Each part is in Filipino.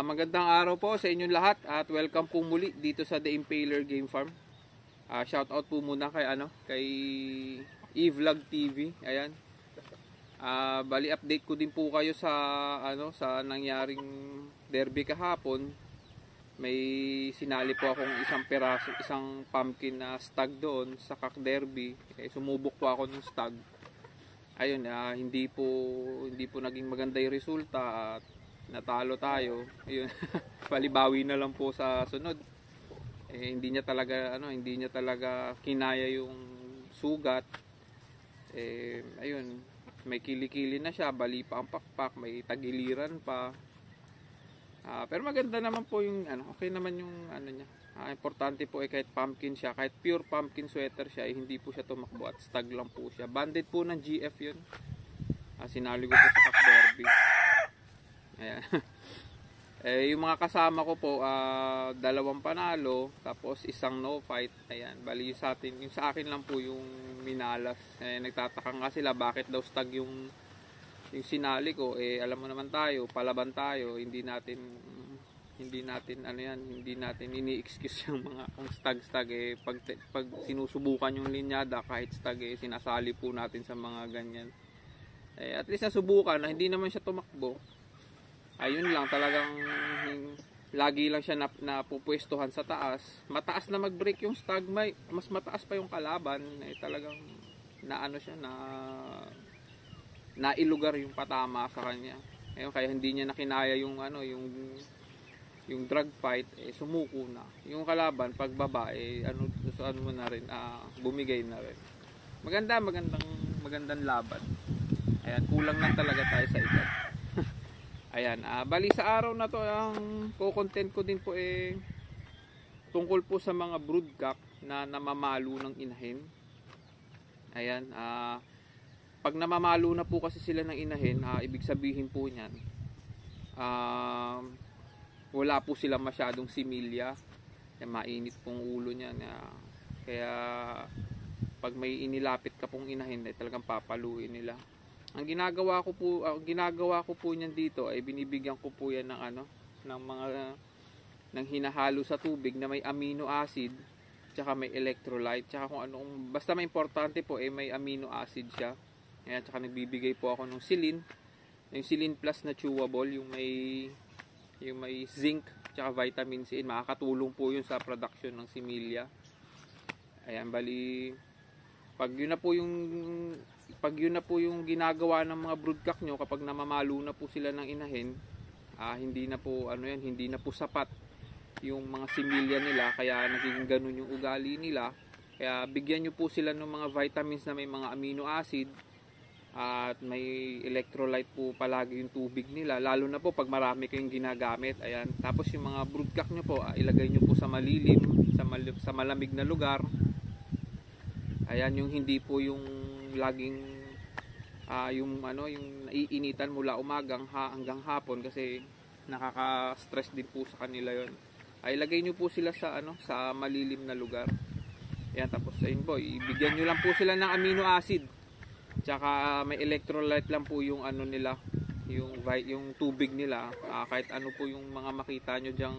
Magandang araw po sa inyong lahat at welcome po muli dito sa The Impaler Game Farm. Shout out po muna kay E-Vlog TV. Ayan. Bali update ko din po kayo sa sa nangyaring derby kahapon. May sinali po akong isang pumpkin na stag doon sa Kak Derby. Sumubok po ako ng stag. Ayun, hindi po naging maganda yung resulta at natalo tayo. Ayun. Palibawi na lang po sa sunod. Hindi niya talaga kinaya yung sugat. Ayun, may kilikili na siya, bali pa ang pakpak, may tagiliran pa. Pero maganda naman po yung okay naman yung niya. Importante po kahit pumpkin siya, kahit pure pumpkin sweater siya, hindi po siya tumakbo at stag lang po siya. Banded po ng GF yun. Sinali ko po sa Kak Derby. Ayan. Yung mga kasama ko po, 2 panalo, tapos 1 no fight. Ayan, bali yung sa akin lang po yung minalas. Nagtataka nga sila bakit daw stag yung sinali ko. Alam mo naman tayo, palaban tayo, hindi natin ini-excuse yung mga kung stag pag sinusubukan yung linyada kahit stag sinasali po natin sa mga ganyan. At least nasubukan na hindi naman siya tumakbo. Ayun lang, talagang lagi lang siya napupwestuhan sa taas. Mataas na mag-break yung stag, mas mataas pa yung kalaban. Talagang nailugar yung patama sa kanya. Kaya hindi niya nakinaya yung drag fight, sumuko na. Yung kalaban pagbaba mo na rin, bumigay na rin. Magandang laban. Ayan, kulang lang talaga tayo sa edad. Ayan, bali sa araw na to, ang content ko din po tungkol po sa mga broodcock na namamalo ng inahin. Ayan, pag namamalo na po kasi sila ng inahin, ibig sabihin po niyan, wala po sila masyadong similya. Mainit pong ulo niyan. Kaya pag may inilapit ka pong inahin, talagang papaluin nila. Ang ginagawa ko po niyan dito ay binibigyan ko po yan ng hinahalo sa tubig na may amino acid, tsaka may electrolyte, tsaka kung anong, basta may importante po may amino acid siya. Ayan, tsaka nagbibigay po ako ng Silin, yung Silin Plus na chewable, yung may zinc tsaka vitamin C. Makakatulong po yun sa production ng similya. Ayan, bali pag yun na po yung ginagawa ng mga broodcock nyo, kapag namamalo na po sila ng inahin, hindi na po sapat yung mga similya nila, kaya nagiging ganun yung ugali nila. Kaya bigyan nyo po sila ng mga vitamins na may mga amino acid at may electrolyte po palagi yung tubig nila, lalo na po pag marami kayong ginagamit. Ayan, tapos yung mga broodcock nyo po, ilagay nyo po sa malilim, sa malamig na lugar. Ayan, yung hindi po yung laging yung naiinitan mula umagang hanggang hapon, kasi nakaka-stress din po sa kanila yon. Ilagay nyo po sila sa malilim na lugar. Ayan, tapos ayun po, ibigyan nyo lang po sila ng amino acid. Tsaka may electrolyte lang po yung nila, yung tubig nila. Kahit ano po yung mga makita nyo diyang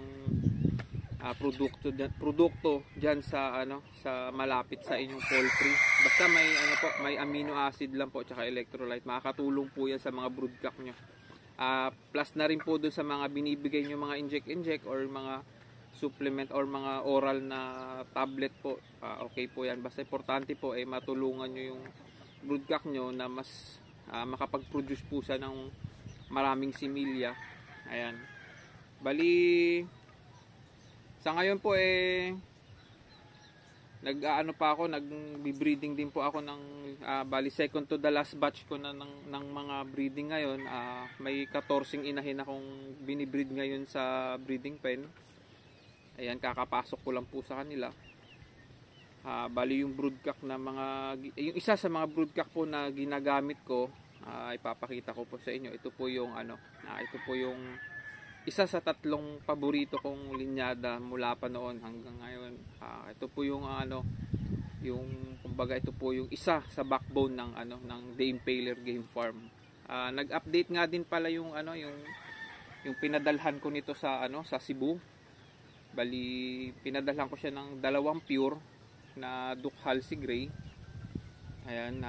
produkto diyan sa malapit sa inyong poultry, basta may amino acid lang po tsaka electrolyte, makakatulong po yan sa mga broodcock nyo. Plus na rin po doon sa mga binibigay nyo mga inject or mga supplement or mga oral na tablet po. Okay po yan, basta importante po matulungan nyo yung broodcock nyo na mas makapag-produce po siya ng maraming similya. Ayan, bali sa ngayon po nag-breeding din po ako ng bali second to the last batch ko na ng mga breeding ngayon. May 14 inahin akong binibreed ngayon sa breeding pen. Ayan, kakapasok ko lang po sa kanila. Bali yung broodcock na yung isa sa mga broodcock po na ginagamit ko, ipapakita ko po sa inyo. Ito po yung isa sa 3 paborito kong linyada mula pa noon hanggang ngayon. Ito po yung kumbaga ito po yung isa sa backbone ng The Impaler Game Farm. Nag-update nga din pala yung yung pinadalhan ko nito sa sa Cebu. Bali pinadalhan ko siya ng 2 pure na Duke Halsey Gray. Ayan,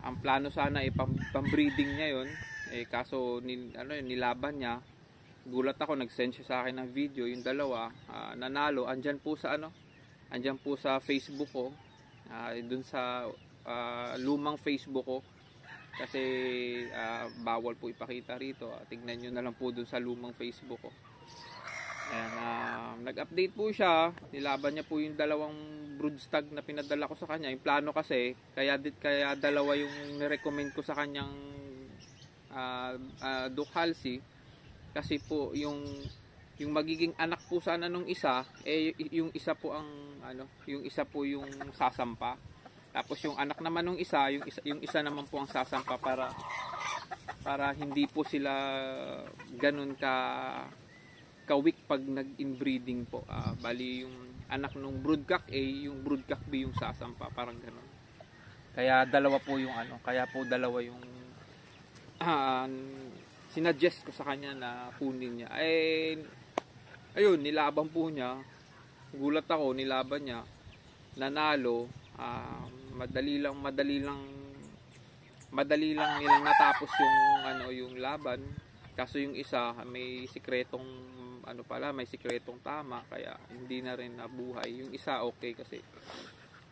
ang plano sana ay pang-breeding niya yon, kaso nilaban niya. Gulat ako, nag-send siya sa akin ng video, yung 2 nanalo. Andyan po sa Facebook ko, dun sa lumang Facebook ko, kasi bawal po ipakita rito. Tignan nyo na lang po dun sa lumang Facebook ko. Ayan, nag-update po siya, nilaban niya po yung 2 broodstag na pinadala ko sa kanya. Yung plano kasi, kaya 2 yung nirecommend ko sa kanyang Duke Halsey, kasi po yung magiging anak po sana nung isa, yung isa po yung sasampa. Tapos yung anak naman nung isa, yung isa naman po ang sasampa, para hindi po sila ganun ka-weak pag nag-inbreeding po. Bali yung anak nung broodcock A, yung broodcock B yung sasampa, parang ganun. Kaya 2 po yung kaya po 2 yung sinuggest ko sa kanya na kunin niya. Ayun, nilaban po niya. Gulat ako, nilaban niya. Nanalo. Madali lang nilang natapos yung laban. Kaso yung isa may sikretong may sikretong tama, kaya hindi na rin nabuhay. Yung isa okay kasi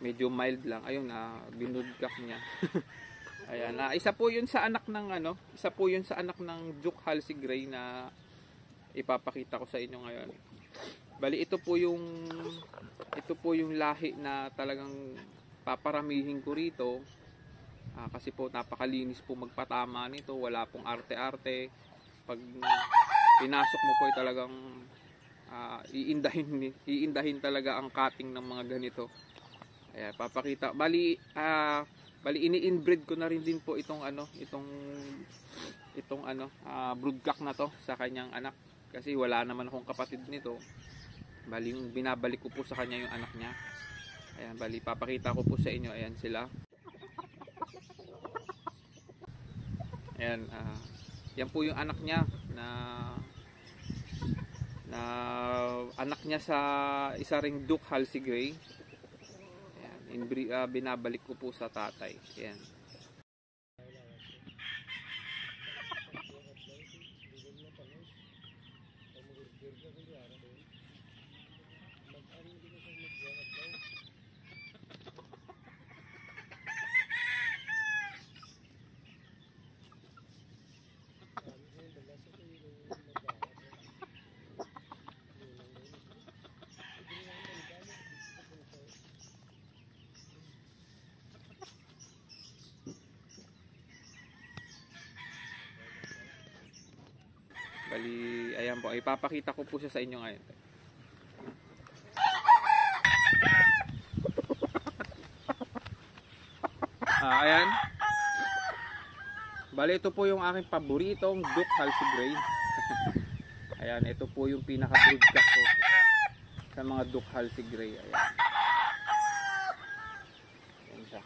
medyo mild lang. Ayun, binudgak niya. Ayan, isa po 'yun sa anak ng Duke Halsey Gray na ipapakita ko sa inyo ngayon. Bali ito po yung lahi na talagang paparamihin ko rito. Kasi po napakalinis po magpatama nito, wala pong arte-arte. Pag pinasok mo po ay talagang iindahin talaga ang cutting ng mga ganito. Ayan, papakita. Bali ini-inbreed ko na rin din po itong broodcock na to sa kanyang anak, kasi wala naman akong kapatid nito. Bali yung binabalik ko po sa kanya yung anak niya. Ayan, bali papakita ko po sa inyo. Ayan sila. Ayan, yan po yung anak niya na anak niya sa isa ring Duke Halsey Gray. Ayan, binabalik ko po sa tatay. Ayan. Bali, ayan po, ipapakita ko po siya sa inyo ngayon. Ayan. Bali, ito po yung aking paboritong Duke Halsey Gray. Ayan, ito po yung pinaka-broodcock ko sa mga Duke Halsey Gray. Ayan. Ayan siya.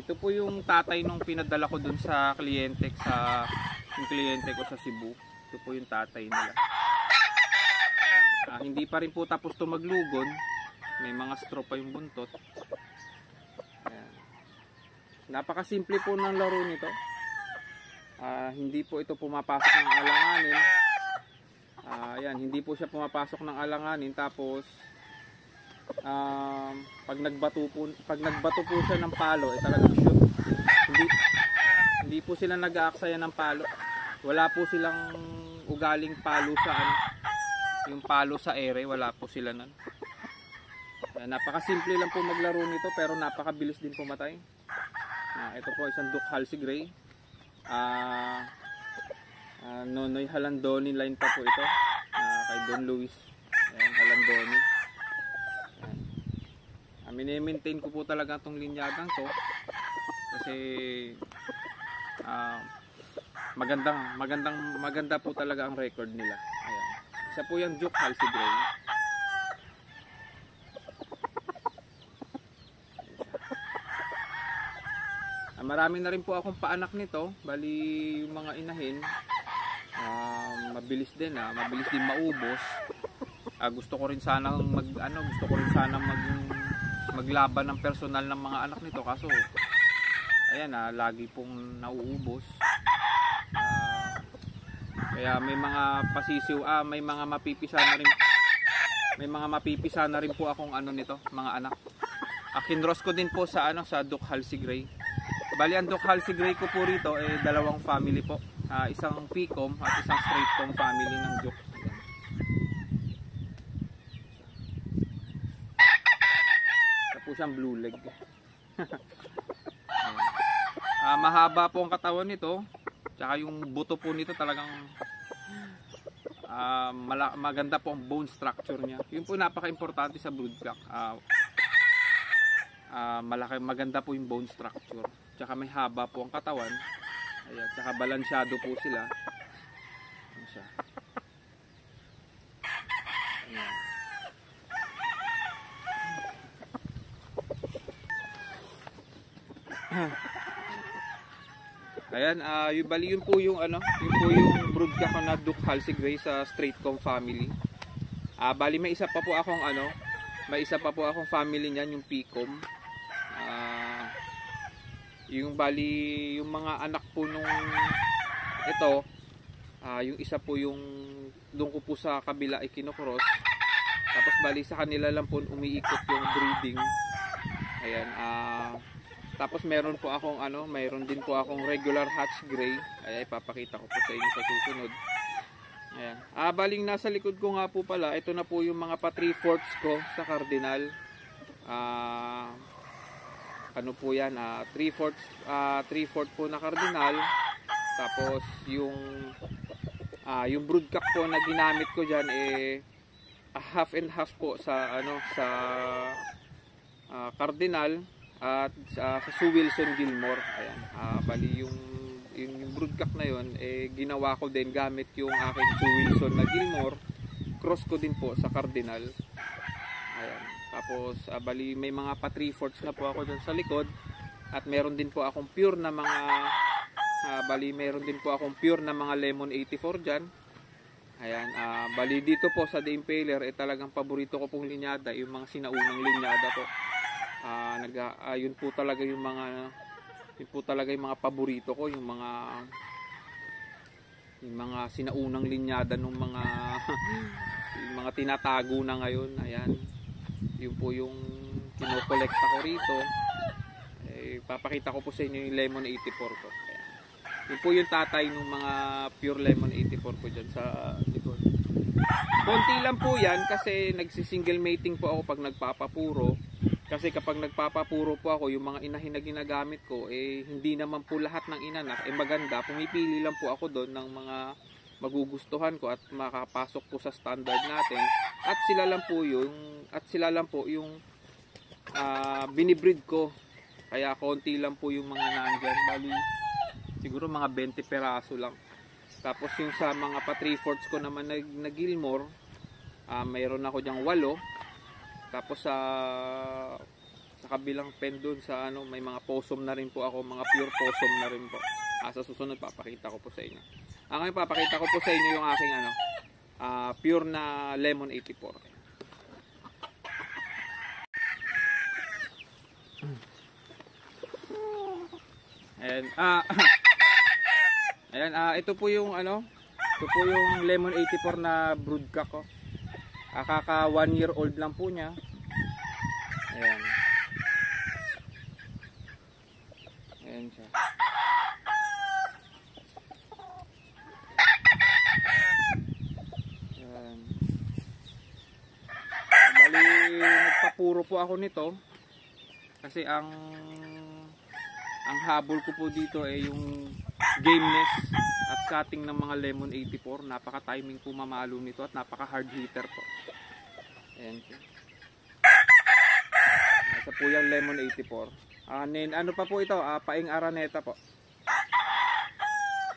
Ito po yung tatay nung pinadala ko dun sa kliyente ko sa Cebu. Ito po yung tatay nila. Hindi pa rin po tapos to maglugon. May mga straw pa yung buntot. Ayan. Napakasimple po ng laro nito. Hindi po ito pumapasok ng alanganin. Ayan, hindi po siya pumapasok ng alanganin. Tapos pag nagbato po siya ng palo, talagang shoot. Hindi po sila nag-aaksaya ng palo. Wala po silang ugaling palo sa yung palo sa ere, wala po sila nun. Napakasimple lang po maglaro nito, pero napakabilis din pumatay. Ito po isang Duke Halsey Gray. Nonoy Halandoni line pa po ito. Kay Don Luis. Ayan, Halandoni. Mini-maintain ko po talaga itong linyagang to. Kasi maganda po talaga ang record nila. Ayan. Isa po yung Duke Halsey Gray. Marami na rin po akong paanak nito. Bali yung mga inahin, mabilis din mabilis din maubos. Gusto ko rin sanang maglaban ng personal ng mga anak nito, kaso ayan lagi pong nauubos. Kaya may mga pasisiw, may mga mapipisa na rin po akong nito, mga anak. Kinross ko din po sa sa Duke Halsey Gray. Bali ang Duke Halsey Gray ko po rito dalawang family po. Isang Picom at isang Straight Com family ng Duke. Po siyang blue leg. Mahaba po ang katawan nito, tsaka yung buto po nito talagang maganda po ang bone structure niya. Yun po napaka-importante sa broodcock. Maganda po yung bone structure, tsaka may haba po ang katawan. Ayan, tsaka balansyado po sila. Ayan siya. Ayan. Ayan, yun po yung broodcock na Duke Halsey Gray sa Straight Com family. Bali may isa pa po akong family niyan, yung Picom. Yung mga anak po nung ito, yung isa po yung doon ko po sa kabila ay kinocross. Tapos bali sa kanila lang po umiikot yung breeding. Ayan, tapos meron din po akong regular Hatch Gray. Ay ipapakita ko po sa inyo sa susunod. Ayan. Baling nasa likod ko nga po pala, ito na po yung mga pa-3/4 ko sa Cardinal. Ano po yan? 3/4 po na Cardinal. Tapos yung broodcock po na ginamit ko diyan half and half po sa Cardinal at sa Sue Wilson Gilmore. Ayan. Bali yung broodcock na yon ginawa ko din gamit yung aking Sue Wilson na Gilmore. Cross ko din po sa Cardinal. Ayan. Tapos bali may mga pa-3/4 na po ako dyan sa likod. At meron din po akong pure na mga Lemon 84 dyan. Ayan. Bali dito po sa The Impaler talagang paborito ko pong linyada, yung mga sinaunang linyada po. Yun po talaga yung mga paborito ko, yung mga sinaunang linyada ng mga yung mga tinatago na ngayon. Ayan, yun po yung kinokolekta ko rito. Papakita ko po sa inyo yung Lemon 84 ko. Ayan. Yun po yung tatay ng mga pure Lemon 84 ko dyan sa likod. Konti lang po yan kasi nagsisingle mating po ako pag nagpapapuro. Kasi kapag nagpapapuro po ako, yung mga inahin na ginagamit ko, hindi naman po lahat ng inanak maganda. Pumipili lang po ako doon ng mga magugustuhan ko at makapasok po sa standard natin. At sila lang po yung binibreed ko. Kaya konti lang po yung mga nandyan. Bali, siguro mga 20 peraso lang. Tapos yung sa mga pa-3/4 ko naman na Gilmore, mayroon ako dyang 8. Tapos sa kabilang pen doon sa may mga possum na rin po ako, mga pure possum na rin po. Sa susunod papakita ko po sa inyo. Ngayon papakita ko po sa inyo yung aking pure na Lemon 84. And ayan, ito po yung Lemon 84 na broodcock ko. Kaka 1 year old lang po niya. Ayan. Ayan siya. Ayan. Bali, nagpapuro po ako nito. Kasi ang habol ko po dito yung gameness at cutting ng mga Lemon 84. Napaka-timing po mamalo nito at napaka-hard hitter po. Ayan po. Ito po yung Lemon 84. Ano pa po ito? Paing Araneta po.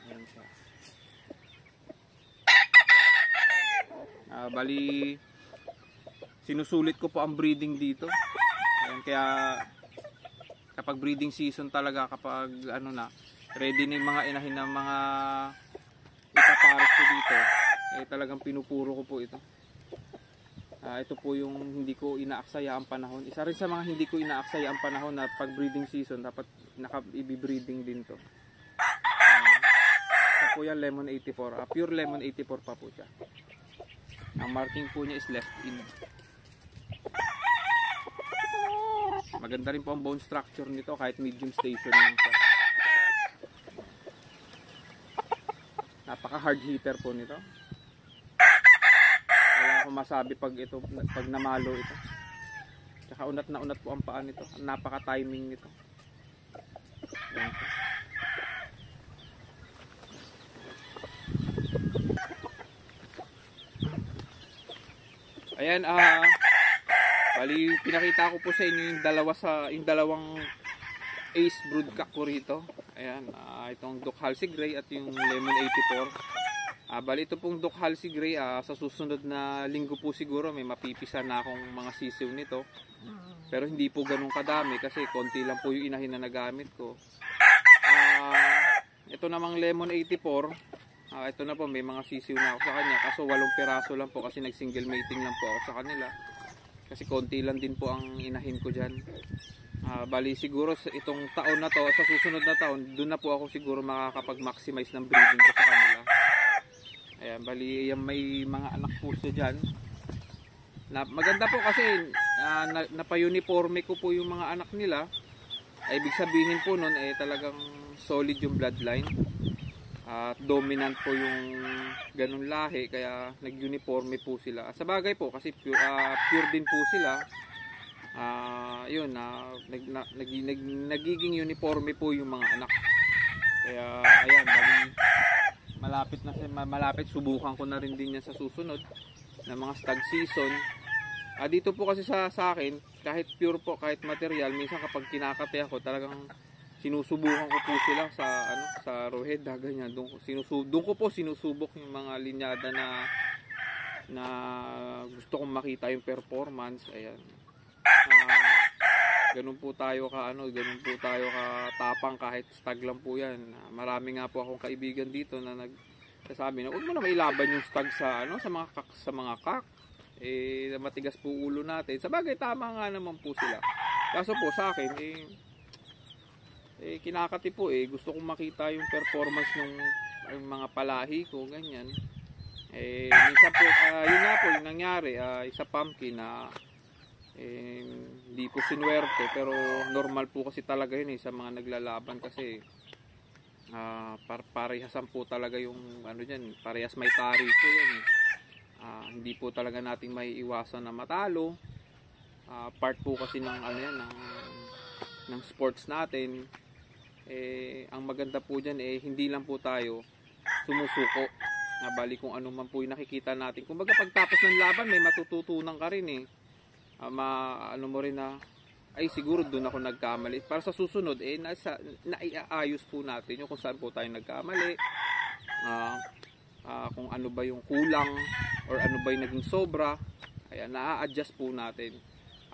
Ayan siya. Bali, sinusulit ko po ang breeding dito. Ayan, kaya kapag breeding season talaga, kapag ready na yung mga inahin ng mga ipapares ko dito, talagang pinupuro ko po ito. Ito po yung hindi ko inaaksaya ang panahon. Isa rin sa mga hindi ko inaaksaya ang panahon na pag breeding season, dapat i-breeding din to. Ito po yung lemon 84. Pure lemon 84 pa po siya. Ang marking po niya is left in. Maganda rin po ang bone structure nito kahit medium station lang siya. Napaka hard hitter po nito. Wala akong masabi pag namalo ito. Tsaka unat na unat po ang paa nito. Napaka timing nito. Ayan po. Ayan, bali pinakita ko po sa inyo yung dalawang ace broodcock ko rito. Ayan, itong Duck Halsey Gray at yung Lemon 84. Bali ito pong Duck Halsey Gray, sa susunod na linggo po siguro may mapipisa na akong mga sisiw nito. Pero hindi po ganun kadami kasi konti lang po yung inahin na nagamit ko. Ito namang Lemon 84. Ito na po, may mga sisiw na ako sa kanya. Kaso 8 piraso lang po kasi nag-single mating lang po ako sa kanila. Kasi konti lang din po ang inahin ko dyan. Bali siguro itong taon na to, sa susunod na taon, doon na po ako siguro makakapag-maximize ng breeding ko sa kanila. Ayan, bali yan, may mga anak po siya dyan. Maganda po kasi napa-uniforme ko po yung mga anak nila. Ibig sabihin po nun talagang solid yung bloodline. At dominant po yung ganun lahi, kaya nag-uniforme po sila. Sa bagay po kasi pure din po sila. Nagiging uniforme po yung mga anak. Kaya ayan, malapit subukan ko na rin din yan sa susunod na mga stag season. Dito po kasi sa akin, kahit pure po, kahit material, minsan kapag kinakate ako, talagang sinusubukan ko po sila sa rowhead, ganyan. Doon ko po sinusubok yung mga linyada na gusto kong makita yung performance. Ayan. Ganun po tayo ganun po tayo katapang kahit stag lang po yan. Marami nga po akong kaibigan dito na nagsasabi na huwag mo na mailaban yung stag sa mga kak. Matigas po ulo natin. Sa bagay, tama nga naman po sila. Kaso po sa akin, kinakati po gusto kong makita yung performance ng mga palahi ko, ganyan. Minsan po, yun nga po, yung nangyari, isa pumpkin na hindi po sinuwerte, pero normal po kasi talaga yun sa mga naglalaban kasi parehasan po talaga yung dyan, parehas may tari po yan hindi po talaga natin maiiwasan na matalo. Part po kasi ng ng sports natin. Ang maganda po dyan hindi lang po tayo sumusuko. Bali kung ano man po yung nakikita natin. Kumbaga pagtapos ng laban may matututunan ka rin mo rin na ay siguro doon ako nagkamali. Para sa susunod naiaayos po natin yung kung saan po tayo nagkamali. Kung ano ba yung kulang or ano ba yung naging sobra. Ayan, na-adjust po natin.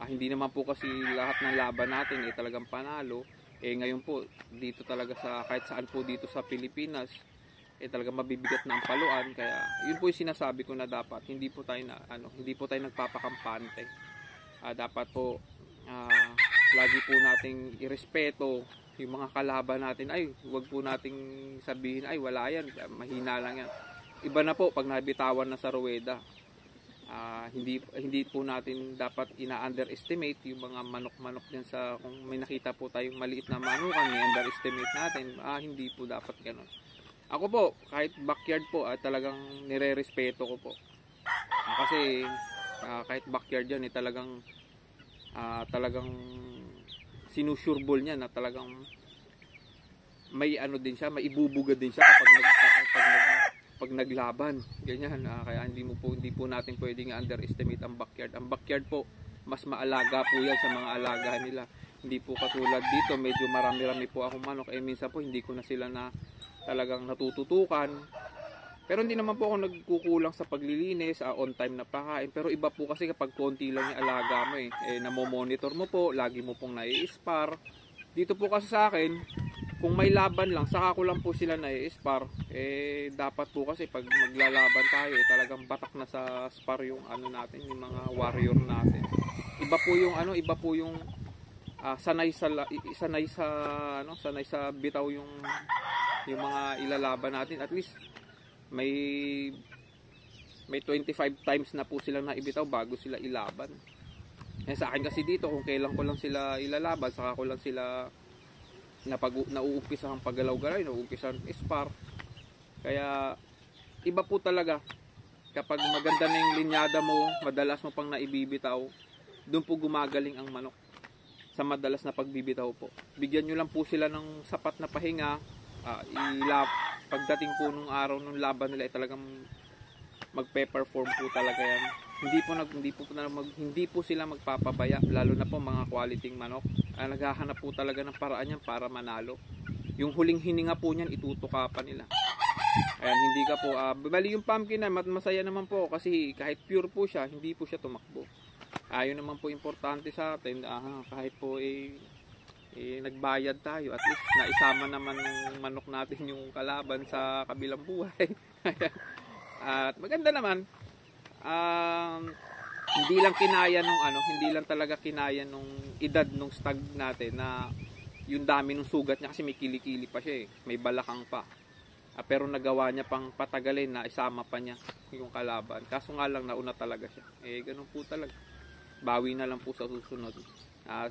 Hindi naman po kasi lahat ng laban natin talagang panalo. Ngayon po dito talaga kahit saan po dito sa Pilipinas talagang mabibigat na ang paluan, kaya yun po yung sinasabi ko na dapat hindi po tayo nagpapakampante. Dapat po lagi po nating irespeto yung mga kalaban natin. Huwag po nating sabihin wala yan, mahina lang yan. Iba na po pag nabitawan na sa ruweda. Hindi po natin dapat ina-underestimate yung mga manok-manok dyan kung may nakita po tayong maliit na manukan, i-underestimate natin. Hindi po dapat ganun. Ako po, kahit backyard po, talagang nire-respeto ko po. Kasi kahit backyard yan, talagang sinusureball niya na talagang may din siya, may ibubuga din siya pag naglaban, ganyan. Kaya hindi po natin pwedeng underestimate ang backyard. Ang backyard po, mas maalaga po yan sa mga alaga nila. Hindi po katulad dito, medyo marami-rami po akong manok. Minsan po hindi ko na sila talagang natututukan. Pero hindi naman po ako nagkukulang sa paglilinis, on time na pakain. Pero iba po kasi kapag konti lang yung alaga mo namomonitor mo po, lagi mo pong nai-spar. Dito po kasi sa akin, kung may laban lang, saka ko lang po sila na-spar. Dapat po kasi pag maglalaban tayo, talagang batak na sa spar yung ano natin, yung mga warrior natin. Iba po yung sanay sa bitaw yung mga ilalaban natin. At least may 25 times na po sila na ibitaw bago sila ilaban. Sa akin kasi dito, kung kailan ko lang sila ilalaban, saka ko lang sila nauumpisa ang paggalaw-galaw, nauumpisa ang spar. Kaya iba po talaga kapag maganda na yung linyada mo, madalas mo pang naibibitaw, doon po gumagaling ang manok sa madalas na pagbibitaw po. Bigyan nyo lang po sila ng sapat na pahinga. Pagdating po nung araw nung laban nila, talagang magpe-perform po talaga yan. Hindi po sila magpapabaya, lalo na po mga quality manok. Naghahanap po talaga ng paraan yan para manalo. Yung huling hininga po niyan, itutukapan nila. Ayan, hindi ka po bali yung pumpkin na masaya naman po kasi kahit pure po siya, hindi po siya tumakbo. Ayun naman po importante sa atin, kahit po nagbayad tayo, at least naisama naman ng manok natin yung kalaban sa kabilang buhay. At maganda naman, hindi lang talaga kinaya nung edad nung stag natin na yung dami ng sugat niya kasi may kilikili pa siya may balakang pa. Pero nagawa niya pang patagalin na isama pa niya yung kalaban. Kaso nga lang nauna talaga siya. Ganun po talaga. Bawi na lang po sa susunod.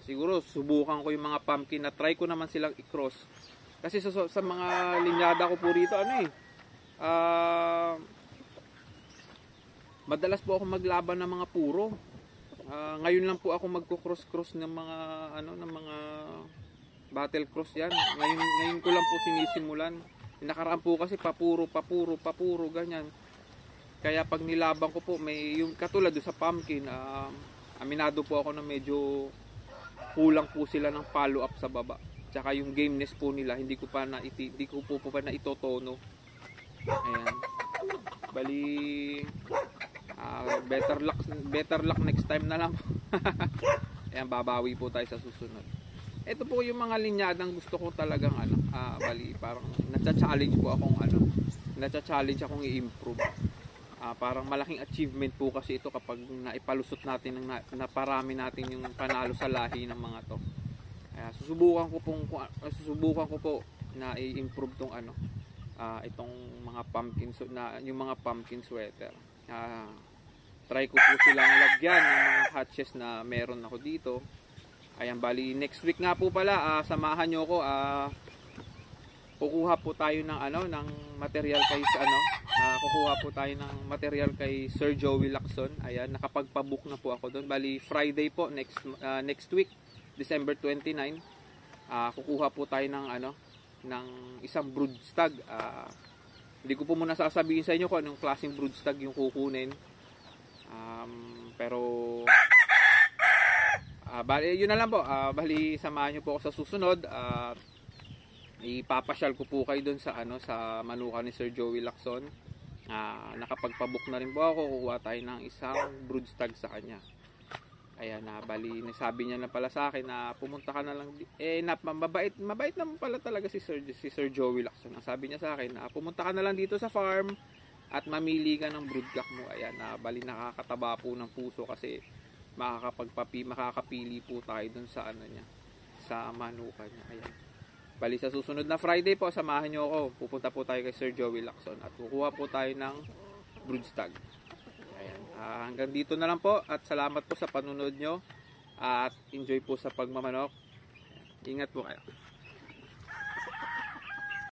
Siguro subukan ko yung mga pumpkin na try ko naman silang i-cross. Kasi sa mga linyada ko po rito, madalas po ako maglaban ng mga puro. Ngayon lang po ako magko-cross ng mga battle cross yan. Ngayon ko lang po sinisimulan. Nakaraan po kasi papuro ganyan. Kaya pag nilaban ko po, may yung katulad sa pumpkin, aminado po ako na medyo kulang po sila ng follow up sa baba. Tsaka yung gameness po nila, hindi ko pa na itotono. Ayan. Bali better luck next time na lang. Ayan, babawi po tayo sa susunod. Ito po yung mga linyadang gusto ko talagang bali parang na-challenge akong i-improve. Parang malaking achievement po kasi ito kapag naipalusot natin naparami natin yung panalo sa lahi ng mga to. Susubukan ko po na i-improve tong itong mga pumpkin sweater. Try ko po silang lagyan ng mga hatches na meron ako dito. Ayan, bali next week nga po pala, samahan nyo ko, kukuha po tayo ng material kay Sir Joey Lacson. Ayan, nakapagpabook na po ako doon. Bali Friday po next week, December 29. Kukuha po tayo ng isang broodstag. Hindi ko po muna sasabihin sa inyo kung anong klaseng broodstag yung kukunin. Pero bali yun na lang po. Bali samahan niyo po ako sa susunod. Ipapasyal ko po kayo doon sa manukan ni Sir Joey Lacson. Nakapagpabook na rin po ako. Kukuha tayo ng isang broodstag sa kanya. Ayan, bali nasabi niya na pala sa akin na pumunta ka na lang. Mabait naman pala talaga si Sir Joey Lacson. Ang sabi niya sa akin na pumunta ka na lang dito sa farm at mamili ka ng broodcock mo. Ayan, bali nakakataba po ng puso kasi makakapili po tayo dun sa sa manukan niya. Ayan. Bali sa susunod na Friday po, samahan niyo ako. Pupunta po tayo kay Sir Joey Lacson at kukuha po tayo ng broodstag. Ayan. Hanggang dito na lang po at salamat po sa panunod nyo at enjoy po sa pagmamanok. Ingat po kayo.